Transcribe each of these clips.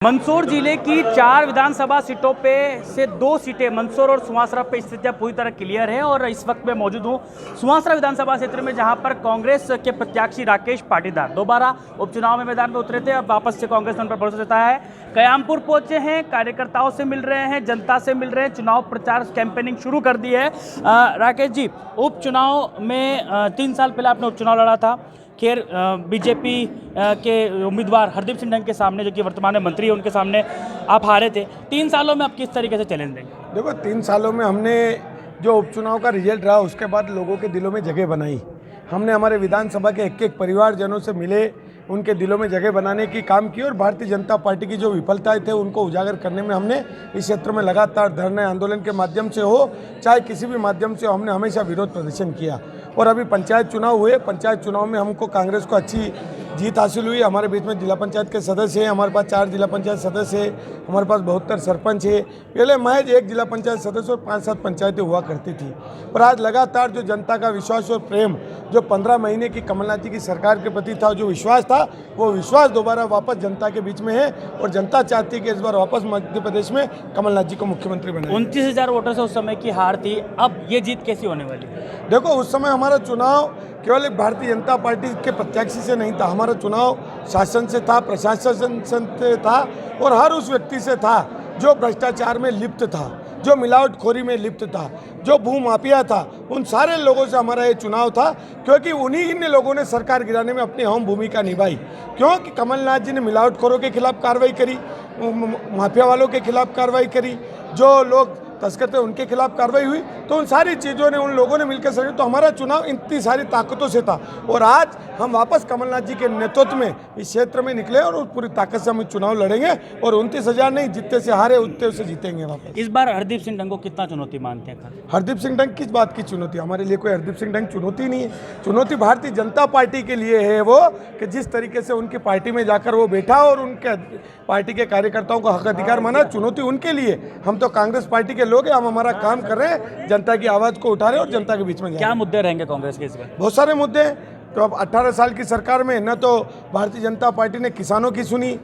मंदसौर जिले की 4 विधानसभा सीटों पे से 2 सीटें मंदसौर और सुवासरा पे स्थितियां पूरी तरह क्लियर है। और इस वक्त मैं मौजूद हूं सुवासरा विधानसभा क्षेत्र में, जहां पर कांग्रेस के प्रत्याशी राकेश पाटीदार दोबारा उपचुनाव में मैदान में उतरे थे। अब वापस से कांग्रेस ने उन पर भरोसा जताया है। कयामपुर पहुंचे हैं, कार्यकर्ताओं से मिल रहे हैं, जनता से मिल रहे हैं, चुनाव प्रचार कैंपेनिंग शुरू कर दी है। राकेश जी, उपचुनाव में 3 साल पहले आपने उपचुनाव लड़ा था। खैर बीजेपी के उम्मीदवार हरदीप सिंह डंग के सामने, जो कि वर्तमान में मंत्री है, उनके सामने आप हारे थे। 3 सालों में आप किस तरीके से चैलेंज देंगे? देखो, 3 सालों में हमने जो उपचुनाव का रिजल्ट रहा, उसके बाद लोगों के दिलों में जगह बनाई। हमने हमारे विधानसभा के एक परिवारजनों से मिले, उनके दिलों में जगह बनाने की काम की और भारतीय जनता पार्टी की जो विफलताएं थे उनको उजागर करने में हमने इस क्षेत्र में लगातार धरने आंदोलन के माध्यम से हो, चाहे किसी भी माध्यम से हो, हमने हमेशा विरोध प्रदर्शन किया। और अभी पंचायत चुनाव हुए, पंचायत चुनाव में हमको कांग्रेस को अच्छी जीत हासिल हुई। हमारे बीच में जिला पंचायत के सदस्य हैं, हमारे पास 4 जिला पंचायत सदस्य है, हमारे पास 72 सरपंच है। पहले महज 1 जिला पंचायत सदस्य और 5-7 पंचायतें हुआ करती थी, पर आज लगातार जो जनता का विश्वास और प्रेम, जो 15 महीने की कमलनाथ जी की सरकार के प्रति था, जो विश्वास था, वो विश्वास दोबारा वापस जनता के बीच में है। और जनता चाहती है कि इस बार वापस मध्य प्रदेश में कमलनाथ जी को मुख्यमंत्री बनाए। 29,000 वोटों से उस समय की हार थी, अब ये जीत कैसी होने वाली? देखो, उस समय हमारा चुनाव केवल एक भारतीय जनता पार्टी के प्रत्याशी से नहीं था, हमारा चुनाव शासन से था, प्रशासन से था, और हर उस व्यक्ति से था जो भ्रष्टाचार में लिप्त था, जो मिलावटखोरी में लिप्त था, जो भूमाफिया था। उन सारे लोगों से हमारा ये चुनाव था, क्योंकि उन्हीं ने लोगों ने सरकार गिराने में अपनी अहम भूमिका निभाई। क्योंकि कमलनाथ जी ने मिलावटखोरों के खिलाफ कार्रवाई करी, माफिया वालों के खिलाफ कार्रवाई करी, जो लोग तस्कर थे उनके खिलाफ कार्रवाई हुई। तो उन सारी चीज़ों ने, उन लोगों ने मिलकर सके, तो हमारा चुनाव इतनी सारी ताकतों से था। और आज हम वापस कमलनाथ जी के नेतृत्व में इस क्षेत्र में निकले और पूरी ताकत से हम चुनाव लड़ेंगे और 29,000 नहीं, जितने से हारे उतने से जीतेंगे वापस। इस बार हरदीप सिंह डंग को कितना चुनौती मानते हैं? हरदीप सिंह डंग किस बात की चुनौती? हमारे लिए कोई हरदीप सिंह डंग चुनौती नहीं है। चुनौती भारतीय जनता पार्टी के लिए है वो, कि जिस तरीके से उनकी पार्टी में जाकर वो बैठा और उनके पार्टी के कार्यकर्ताओं को हक अधिकार माना, चुनौती उनके लिए। हम तो कांग्रेस पार्टी के लोग हैं, हम हमारा काम कर रहे हैं, जनता की आवाज़ को उठा रहे हैं और जनता के बीच में। क्या मुद्दे रहेंगे कांग्रेस के इस बार? बहुत सारे मुद्दे हैं। तो अब 18 साल की सरकार में न तो भारतीय जनता पार्टी ने किसानों की सुनी,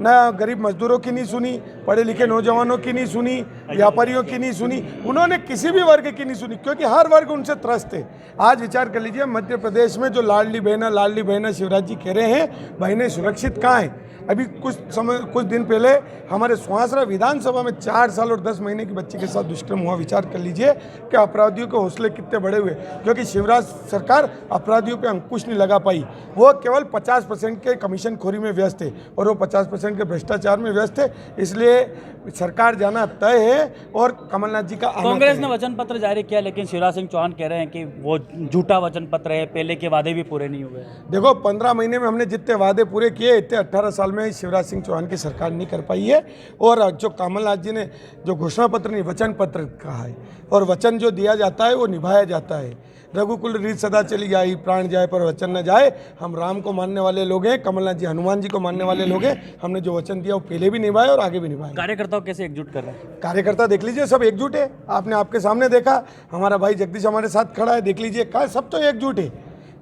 न गरीब मजदूरों की नहीं सुनी, पढ़े लिखे नौजवानों की नहीं सुनी, व्यापारियों की नहीं सुनी, उन्होंने किसी भी वर्ग की नहीं सुनी, क्योंकि हर वर्ग उनसे त्रस्त है। आज विचार कर लीजिए, मध्य प्रदेश में जो लाडली बहना शिवराज जी कह रहे हैं, बहनें सुरक्षित कहाँ हैं? अभी कुछ दिन पहले हमारे सुवासरा विधानसभा में 4 साल और 10 महीने की बच्ची के साथ दुष्कर्म हुआ। विचार कर लीजिए कि अपराधियों के हौसले कितने बड़े हुए, क्योंकि शिवराज सरकार अपराधियों पे अंकुश नहीं लगा पाई। वो केवल 50% के कमीशन खोरी में व्यस्त है और वो 50% के भ्रष्टाचार में व्यस्त है। इसलिए सरकार जाना तय है और कमलनाथ जी का आना। कांग्रेस ने वचन पत्र जारी किया, लेकिन शिवराज सिंह चौहान कह रहे हैं कि वो झूठा वचन पत्र है, पहले के वादे भी पूरे नहीं हुए। देखो, 15 महीने में हमने जितने वादे पूरे किए, इतने 18 साल में शिवराज सिंह चौहान की सरकार नहीं कर पाई है। और जो कमलनाथ जी ने जो घोषणा पत्र नहीं, वचन पत्र कहा है, और वचन जो दिया जाता है वो निभाया जाता है। रघुकुल रीत सदा चली जाए, प्राण जाए पर वचन न जाए। हम राम को मानने वाले लोग हैं, कमलनाथ जी हनुमान जी को मानने वाले लोग हैं। हमने जो वचन दिया वो पहले भी निभाए और आगे भी निभाए। कार्यकर्ताओं कैसे एकजुट कर रहे हैं? कार्यकर्ता देख लीजिए, सब एकजुट है। आपने आपके सामने देखा, हमारा भाई जगदीश हमारे साथ खड़ा है, देख लीजिए, कहा सब तो एकजुट है,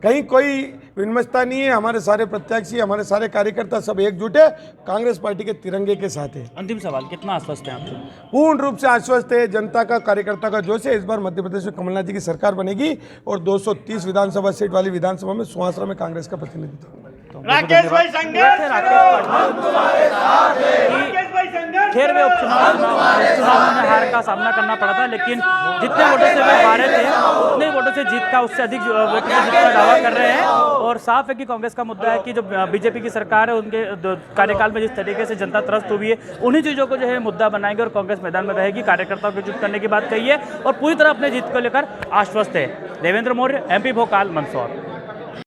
कहीं कोई विमर्शता नहीं है। हमारे सारे प्रत्याशी, हमारे सारे कार्यकर्ता सब एकजुट है, कांग्रेस पार्टी के तिरंगे के साथ है। अंतिम सवाल, कितना आश्वस्त हैं आप? पूर्ण रूप से आश्वस्त है। जनता का, कार्यकर्ता का जोश है। इस बार मध्य प्रदेश में कमलनाथ जी की सरकार बनेगी और 230 विधानसभा सीट वाली विधानसभा में सुवासरा में कांग्रेस का प्रतिनिधित्व। राकेश भाई संघर्ष, खैर वे उपचुनाव में हार का सामना करना पड़ा था, लेकिन जितने वोटों से वे हारे थे उतने वोटों से जीत का, उससे अधिक वोटों से जीत का दावा कर रहे हैं। और साफ है कि कांग्रेस का मुद्दा है कि जो बीजेपी की सरकार है, उनके कार्यकाल में जिस तरीके से जनता त्रस्त हुई है, उन्हीं चीज़ों को जो है मुद्दा बनाएंगे और कांग्रेस मैदान में रहेगी। कार्यकर्ताओं को एकजुट करने की बात कही है और पूरी तरह अपने जीत को लेकर आश्वस्त है। देवेंद्र मौर्य, MP भोपाल, मंदसौर।